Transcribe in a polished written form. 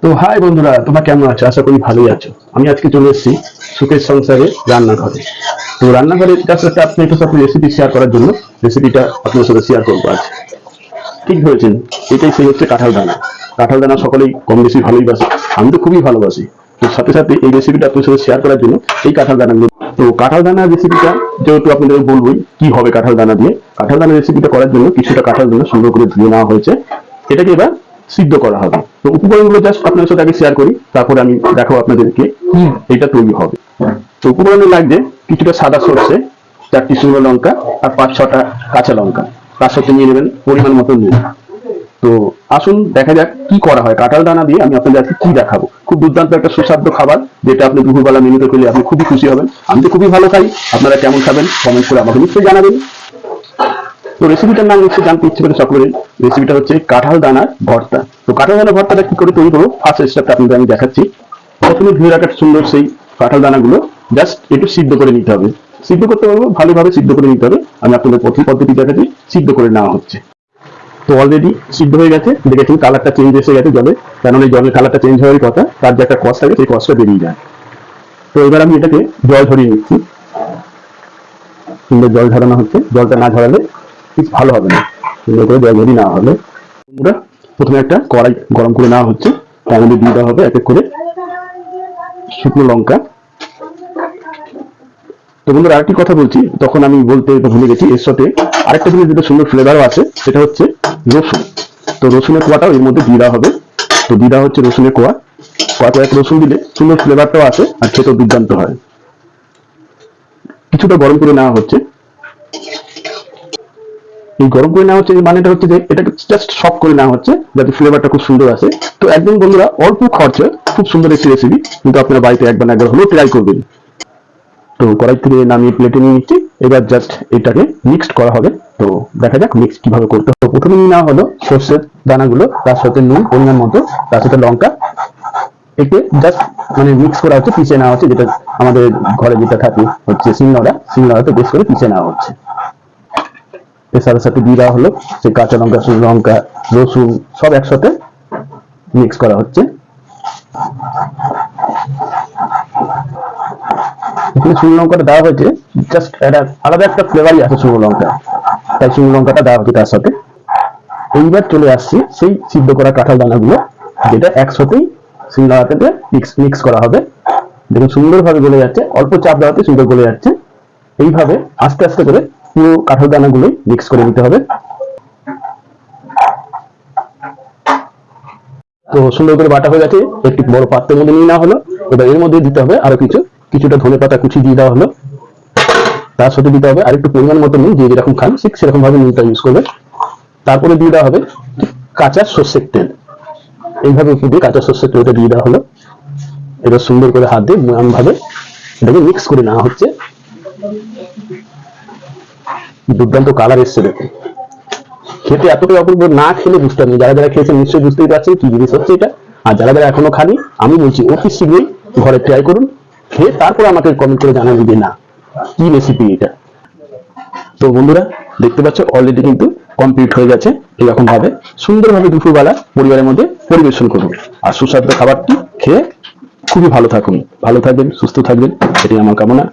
তো হাই বন্ধুরা, তোমরা কেমন আছো? আশা করি ভালোই আছো। আমি আজকে চলে এসেছি সুখের সংসারে রান্নাঘরে। তো রান্নাঘরে জাস্ট একটা আপনার সাথে রেসিপি শেয়ার করার জন্য রেসিপিটা আপনার সাথে শেয়ার করবো আজ। ঠিক ধরেছেন, এটাই সেই হচ্ছে কাঁঠাল দানা। কাঁঠাল দানা সকলেই কম বেশি ভালোই বাসে, আমি তো খুবই ভালোবাসি। তো সাথে সাথে এই রেসিপিটা আপনার সাথে শেয়ার করার জন্য এই কাঁঠাল দানাগুলো। তো কাঁঠাল দানা রেসিপিটা যেহেতু আপনাদের বলবোই কি হবে কাঁঠাল দানা দিয়ে। কাঁঠাল দানা রেসিপিটা করার জন্য কিছুটা কাঁঠাল দানা সুন্দর করে ধুয়ে নেওয়া হয়েছে। এটাকে এবার সিদ্ধ করা হবে। তো উপকরণগুলো জাস্ট আপনাদের সাথে আগে শেয়ার করি, তারপরে আমি দেখাবো আপনাদেরকে এটা তৈরি হবে। তো উপকরণে লাগবে কিছুটা সাদা সর্ষে, 4টি শুকনো লঙ্কা আর 5-6টা কাঁচা লঙ্কা। তার সাথে নিয়ে নেবেন পরিমাণ মতো নুন। তো আসুন দেখা যাক কি করা হয় কাঁঠাল দানা দিয়ে। আমি আপনাদের আজকে কি দেখাবো, খুব দুর্দান্ত একটা সুস্বাদু খাবার, যেটা আপনি দুপুরবেলা মেনুতে পেলে আপনি খুবই খুশি হবেন। আমি তো খুবই ভালো খাই, আপনারা কেমন খাবেন কমেন্ট করে আমাকে নিশ্চয়ই জানাবেন। তো রেসিপিটার নাম নিশ্চয়ই জানতে ইচ্ছে করে সকলের। রেসিপিটা হচ্ছে কাঁঠাল দানার ভর্তা। তো কাঁঠাল দানার ভর্তাটা কি করে তৈরি করবো, ফার্স্ট স্টেপটা আপনাদের আমি দেখাচ্ছি। প্রথমে ধুয়ে রাখার সুন্দর সেই কাঁঠাল দানাগুলো জাস্ট একটু সিদ্ধ করে নিতে হবে। সিদ্ধ করতে পারবো, ভালোভাবে সিদ্ধ করে নিতে হবে। আমি আপনাদের প্রথম পদ্ধতি দেখাচ্ছি, সিদ্ধ করে নেওয়া হচ্ছে। তো অলরেডি সিদ্ধ হয়ে গেছে, দেখেছি কালারটা চেঞ্জ এসে গেছে জলে, কারণ এই জলের কালারটা চেঞ্জ হওয়ার কথা, তার যে একটা কষ থাকে সেই কষটা বেরিয়ে যায়। তো এবার আমি এটাকে জল ঝরিয়ে নিচ্ছি। সুন্দর জল ঝরানো হচ্ছে, জলটা না ঝরালে ঠিক ভালো হবে না। সুন্দর করে জল ঝরিয়ে নেওয়া হবে। প্রথমে একটা কড়াই গরম করে নেওয়া হচ্ছে, তার মধ্যে দিয়ে দেওয়া হবে এক এক করে শুকনো লঙ্কা। তো বন্ধুরা আরেকটি কথা বলছি, তখন আমি বলতে ভুলে গেছি, এর সাথে আরেকটা জিনিস যেটা সুন্দর ফ্লেভারও আছে, সেটা হচ্ছে রসুন। তো রসুনের কোয়াটাও এর মধ্যে দিয়ে দেওয়া হবে। তো দিয়ে দেওয়া হচ্ছে রসুনের কোয়া। কয়েক রসুন দিলে সুন্দর ফ্লেভারটাও আছে আর খেতেও দুর্দান্ত হয়। কিছুটা গরম করে নেওয়া হচ্ছে। এই গরম করে নেওয়া হচ্ছে, মানেটা হচ্ছে যে এটাকে জাস্ট সফট করে নেওয়া হচ্ছে যাতে ফ্লেভারটা খুব সুন্দর আসে। তো একদম বন্ধুরা অল্প খরচে খুব সুন্দর একটি রেসিপি, কিন্তু আপনারা বাড়িতে একবার হলেও ট্রাই করবেন। তো কড়াই থেকে নামিয়ে প্লেটে নিয়ে নিচ্ছি। এবার জাস্ট এটাকে মিক্সড করা হবে। তো দেখা যাক মিক্স কিভাবে করতে হবে। প্রথমে নিয়ে নেওয়া হলো সর্ষের দানাগুলো, তার সাথে নুন পরিমাণ মতো, তার সাথে লঙ্কা। একে জাস্ট মানে মিক্স করা হচ্ছে, পিষে নেওয়া হচ্ছে, যেটা আমাদের ঘরে যেটা থাকে হচ্ছে শিলনোড়াতে বেশ করে পিষে নেওয়া হচ্ছে। এর সাথে সাথে দিয়ে দেওয়া হলো সেই কাঁচা লঙ্কা, শুকনো লঙ্কা, রসুন সব একসাথে মিক্স করা হচ্ছে। এখানে শুকনো লঙ্কাটা দেওয়া হয়েছে, জাস্ট একটা আলাদা একটা ফ্লেভারই আছে শুকনো লঙ্কা, তাই শুকনো লঙ্কাটা দেওয়া হচ্ছে তার সাথে। এইবার চলে আসছি সেই সিদ্ধ করা কাঁঠাল দানাগুলো, যেটা একসাথেই শিলনোড়াতে মিক্স করা হবে। দেখুন সুন্দরভাবে গলে যাচ্ছে, অল্প চাপ দেওয়াতে সুন্দর গলে যাচ্ছে। এইভাবে আস্তে আস্তে করে পুরো কাঁঠাল দানাগুলোই মিক্স করে নিতে হবে। তো সুন্দর করে বাটা হয়ে গেছে, একটি বড় পাত্রের মধ্যে নিয়ে নেওয়া হলো। এবার এর মধ্যে দিতে হবে আরো কিছুটা ধনেপাতা কুচি দিয়ে দেওয়া হলো। তার সাথে দিতে হবে আরেকটু পরিমাণ মতো নুন, যে যেরকম খান ঠিক সেরকম ভাবে নুনটা ইউজ করবে। তারপরে দিয়ে দেওয়া হবে কাঁচা সর্ষের তেল। এইভাবে উপর দিয়ে কাঁচা সর্ষের তেলটা দিয়ে দেওয়া হলো। এবার সুন্দর করে হাত দিয়ে মোয়াম ভাবে এটাকে মিক্স করে নেওয়া হচ্ছে। দুর্দান্ত কালার এসছে দেখুন, খেতে এতটাই অপূর্ব, না খেলে বুঝতে পারবেন। যারা যারা খেয়েছেন নিশ্চয়ই বুঝতেই পারছেন কি জিনিস হচ্ছে এটা। আর যারা যারা এখনো খানি, আমি বলছি অতি শীঘ্রই ঘরে ট্রাই করুন, খেয়ে তারপরে আমাকে কমেন্ট করে জানাবেন যে না কি রেসিপি এটা। তো বন্ধুরা দেখতে পাচ্ছ অলরেডি কিন্তু কমপ্লিট হয়ে গেছে। এরকম ভাবে সুন্দরভাবে দুপুরবেলা পরিবারের মধ্যে পরিবেশন করুন, আর সুস্বাদু খাবারটি খেয়ে খুবই ভালো থাকুন, ভালো থাকবেন, সুস্থ থাকবেন, এটাই আমার কামনা।